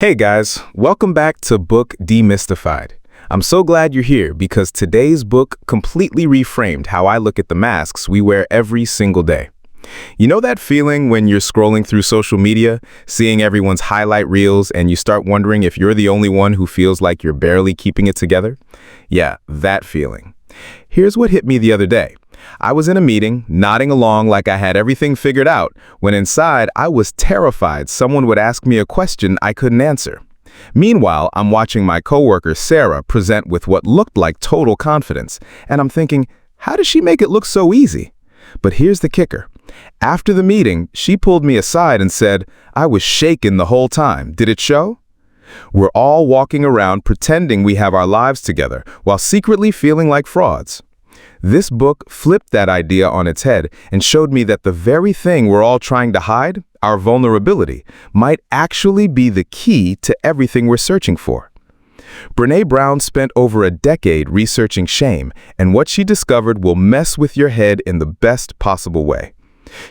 Hey guys, welcome back to Book Demystified. I'm so glad you're here because today's book completely reframed how I look at the masks we wear every single day. You know that feeling when you're scrolling through social media, seeing everyone's highlight reels, and you start wondering if you're the only one who feels like you're barely keeping it together? Yeah, that feeling. Here's what hit me the other day. I was in a meeting, nodding along like I had everything figured out, when inside I was terrified someone would ask me a question I couldn't answer. Meanwhile, I'm watching my coworker Sarah present with what looked like total confidence, and I'm thinking, how does she make it look so easy? But here's the kicker. After the meeting, she pulled me aside and said, I was shaken the whole time. Did it show? We're all walking around pretending we have our lives together while secretly feeling like frauds. This book flipped that idea on its head and showed me that the very thing we're all trying to hide, our vulnerability, might actually be the key to everything we're searching for. Brené Brown spent over a decade researching shame, and what she discovered will mess with your head in the best possible way.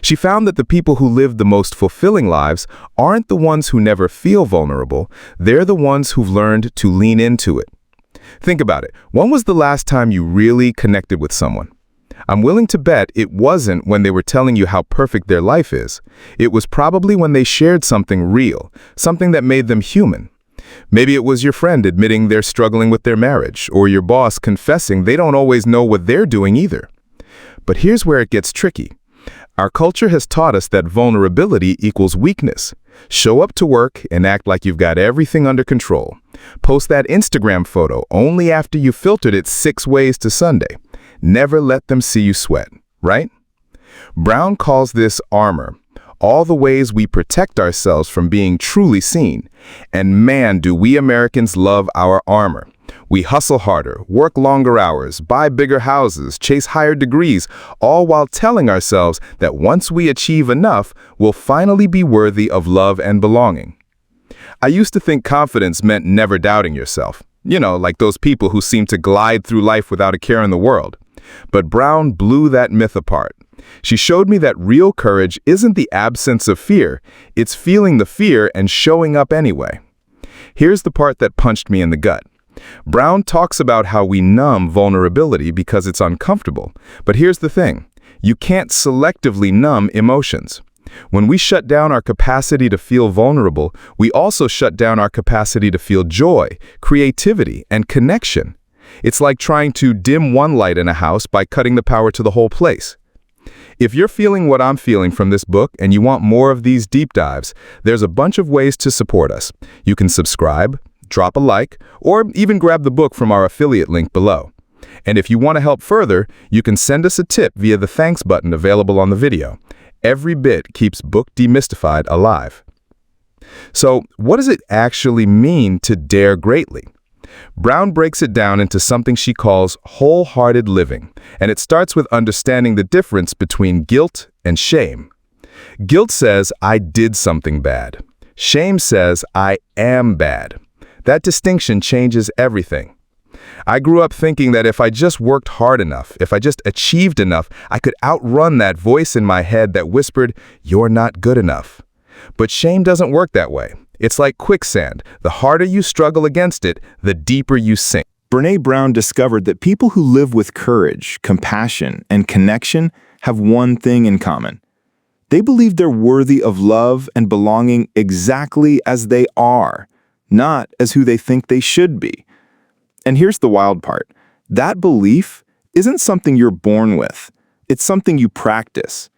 She found that the people who live the most fulfilling lives aren't the ones who never feel vulnerable, they're the ones who've learned to lean into it. Think about it. When was the last time you really connected with someone? I'm willing to bet it wasn't when they were telling you how perfect their life is. It was probably when they shared something real, something that made them human. Maybe it was your friend admitting they're struggling with their marriage, or your boss confessing they don't always know what they're doing either. But here's where it gets tricky. Our culture has taught us that vulnerability equals weakness. Show up to work and act like you've got everything under control. Post that Instagram photo only after you filtered it 6 ways to Sunday. Never let them see you sweat, right? Brown calls this armor, all the ways we protect ourselves from being truly seen. And man, do we Americans love our armor. We hustle harder, work longer hours, buy bigger houses, chase higher degrees, all while telling ourselves that once we achieve enough, we'll finally be worthy of love and belonging. I used to think confidence meant never doubting yourself. You know, like those people who seem to glide through life without a care in the world. But Brown blew that myth apart. She showed me that real courage isn't the absence of fear, it's feeling the fear and showing up anyway. Here's the part that punched me in the gut. Brown talks about how we numb vulnerability because it's uncomfortable. But here's the thing. You can't selectively numb emotions. When we shut down our capacity to feel vulnerable, we also shut down our capacity to feel joy, creativity, and connection. It's like trying to dim one light in a house by cutting the power to the whole place. If you're feeling what I'm feeling from this book and you want more of these deep dives, there's a bunch of ways to support us. You can subscribe, drop a like, or even grab the book from our affiliate link below. And if you want to help further, you can send us a tip via the thanks button available on the video. Every bit keeps Book Demystified alive. So, what does it actually mean to dare greatly? Brown breaks it down into something she calls wholehearted living, and it starts with understanding the difference between guilt and shame. Guilt says, I did something bad. Shame says, I am bad. That distinction changes everything. I grew up thinking that if I just worked hard enough, if I just achieved enough, I could outrun that voice in my head that whispered, you're not good enough. But shame doesn't work that way. It's like quicksand. The harder you struggle against it, the deeper you sink. Brené Brown discovered that people who live with courage, compassion, and connection have one thing in common. They believe they're worthy of love and belonging exactly as they are, not as who they think they should be. And here's the wild part. That belief isn't something you're born with. It's something you practice.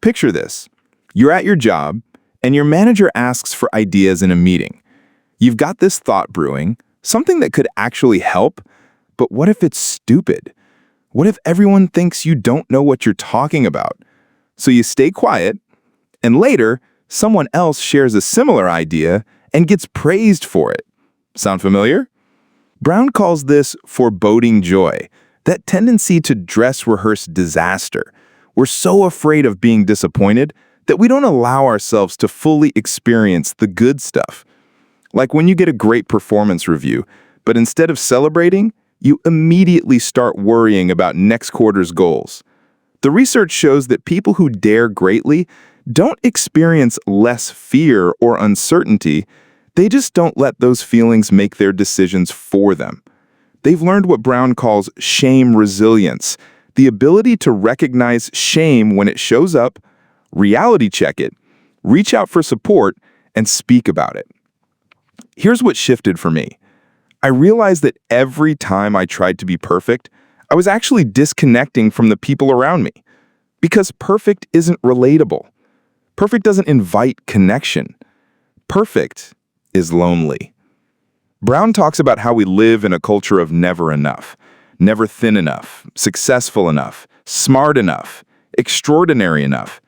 Picture this. You're at your job, and your manager asks for ideas in a meeting. You've got this thought brewing, something that could actually help, but what if it's stupid? What if everyone thinks you don't know what you're talking about? So you stay quiet, and later, someone else shares a similar idea and gets praised for it. Sound familiar? Brown calls this foreboding joy, that tendency to dress rehearse disaster. We're so afraid of being disappointed that we don't allow ourselves to fully experience the good stuff. Like when you get a great performance review, but instead of celebrating, you immediately start worrying about next quarter's goals. The research shows that people who dare greatly don't experience less fear or uncertainty, They just don't let those feelings make their decisions for them. They've learned what Brown calls shame resilience, the ability to recognize shame when it shows up, reality check it, reach out for support, and speak about it. Here's what shifted for me. I realized that every time I tried to be perfect, I was actually disconnecting from the people around me. Because perfect isn't relatable. Perfect doesn't invite connection. Perfect is lonely. Brown talks about how we live in a culture of never enough, never thin enough, successful enough, smart enough, extraordinary enough.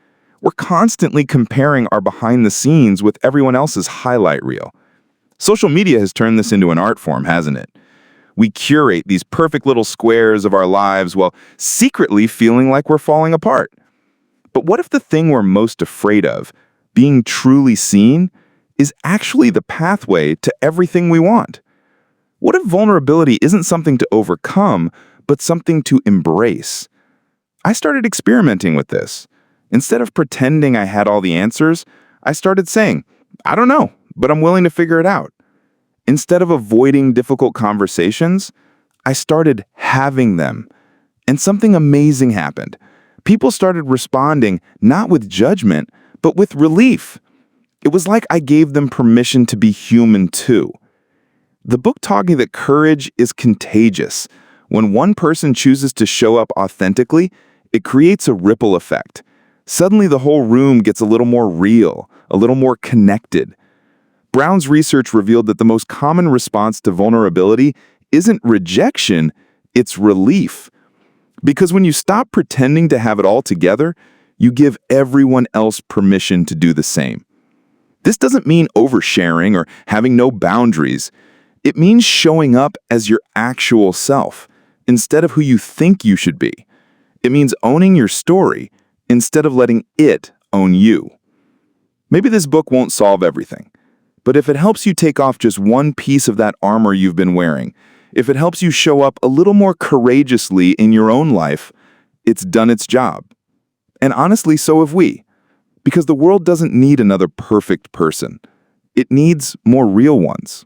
We're constantly comparing our behind the scenes with everyone else's highlight reel. Social media has turned this into an art form, hasn't it? We curate these perfect little squares of our lives while secretly feeling like we're falling apart. But what if the thing we're most afraid of, being truly seen, is actually the pathway to everything we want? What if vulnerability isn't something to overcome, but something to embrace? I started experimenting with this. Instead of pretending I had all the answers, I started saying, I don't know, but I'm willing to figure it out. Instead of avoiding difficult conversations, I started having them. And something amazing happened. People started responding not with judgment, but with relief. It was like I gave them permission to be human too. The book taught me that courage is contagious. When one person chooses to show up authentically, it creates a ripple effect. Suddenly the whole room gets a little more real, a little more connected. Brown's research revealed that the most common response to vulnerability isn't rejection, it's relief. Because when you stop pretending to have it all together, you give everyone else permission to do the same. This doesn't mean oversharing or having no boundaries. It means showing up as your actual self, instead of who you think you should be. It means owning your story, instead of letting it own you. Maybe this book won't solve everything. But if it helps you take off just one piece of that armor you've been wearing, if it helps you show up a little more courageously in your own life, it's done its job. And honestly, so have we. Because the world doesn't need another perfect person. It needs more real ones.